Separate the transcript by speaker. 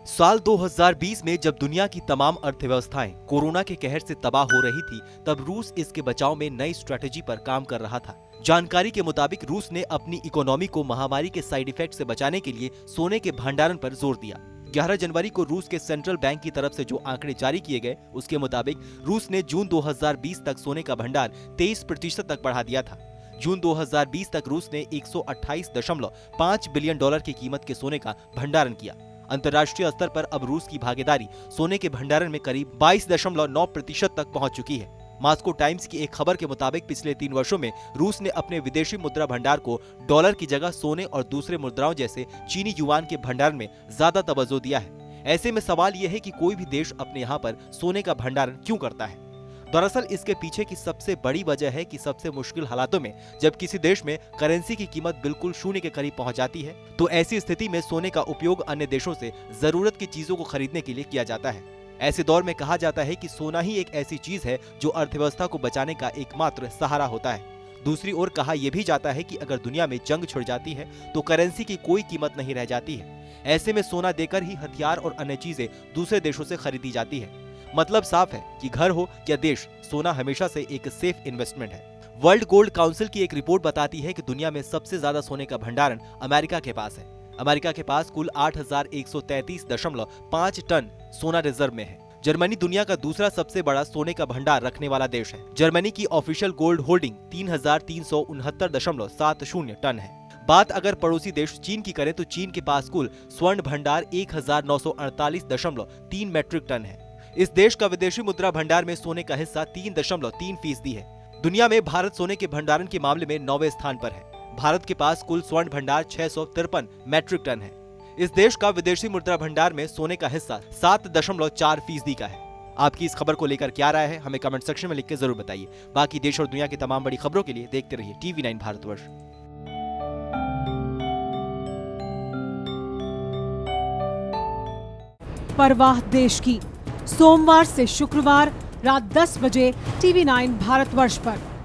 Speaker 1: साल 2020 में जब दुनिया की तमाम अर्थव्यवस्थाएं कोरोना के कहर से तबाह हो रही थी, तब रूस इसके बचाव में नई स्ट्रेटेजी पर काम कर रहा था। जानकारी के मुताबिक रूस ने अपनी इकोनॉमी को महामारी के साइड इफेक्ट से बचाने के लिए सोने के भंडारण पर जोर दिया। 11 जनवरी को रूस के सेंट्रल बैंक की तरफ से जो आंकड़े जारी किए गए, उसके मुताबिक रूस ने जून 2020 तक सोने का भंडार 23% तक बढ़ा दिया था। जून 2020 तक रूस ने 128.5 बिलियन डॉलर की कीमत के सोने का भंडारण किया। अंतर्राष्ट्रीय स्तर पर अब रूस की भागीदारी सोने के भंडारण में करीब 22.9% तक पहुंच चुकी है। मॉस्को टाइम्स की एक खबर के मुताबिक पिछले 3 वर्षों में रूस ने अपने विदेशी मुद्रा भंडार को डॉलर की जगह सोने और दूसरे मुद्राओं जैसे चीनी युआन के भंडारण में ज्यादा तवज्जो दिया है। ऐसे में सवाल यह है कि कोई भी देश अपने यहाँ पर सोने का भंडारण क्यों करता है। दरअसल इसके पीछे की सबसे बड़ी वजह है कि सबसे मुश्किल हालातों में जब किसी देश में करेंसी की कीमत बिल्कुल शून्य के करीब पहुंच जाती है, तो ऐसी स्थिति में सोने का उपयोग अन्य देशों से जरूरत की चीजों को खरीदने के लिए किया जाता है। ऐसे दौर में कहा जाता है कि सोना ही एक ऐसी चीज है जो अर्थव्यवस्था को बचाने का एकमात्र सहारा होता है। दूसरी ओर कहा यह भी जाता है कि अगर दुनिया में जंग छिड़ जाती है तो करेंसी की कोई कीमत नहीं रह जाती है। ऐसे में सोना देकर ही हथियार और अन्य चीजें दूसरे देशों से खरीदी जाती है। मतलब साफ है कि घर हो या देश, सोना हमेशा से एक सेफ इन्वेस्टमेंट है। वर्ल्ड गोल्ड काउंसिल की एक रिपोर्ट बताती है कि दुनिया में सबसे ज्यादा सोने का भंडारण अमेरिका के पास है। अमेरिका के पास कुल 8,133.5 टन सोना रिजर्व में है। जर्मनी दुनिया का दूसरा सबसे बड़ा सोने का भंडार रखने वाला देश है। जर्मनी की ऑफिशियल गोल्ड होल्डिंग 3,369.70 टन है। बात अगर पड़ोसी देश चीन की करें तो चीन के पास कुल स्वर्ण भंडार 1,948.3 मैट्रिक टन है। इस देश का विदेशी मुद्रा भंडार में सोने का हिस्सा 3.3% है। दुनिया में भारत सोने के भंडारण के मामले में 9वें स्थान पर है। भारत के पास कुल स्वर्ण भंडार 653 मैट्रिक टन है। इस देश का विदेशी मुद्रा भंडार में सोने का हिस्सा 7.4% का है। आपकी इस खबर को लेकर क्या राय है, हमें कमेंट सेक्शन में लिख के जरूर बताइए। बाकी देश और दुनिया की तमाम बड़ी खबरों के लिए देखते रहिए TV9 भारतवर्ष।
Speaker 2: परवाह देश की, सोमवार से शुक्रवार रात 10 बजे TV9 भारतवर्ष पर।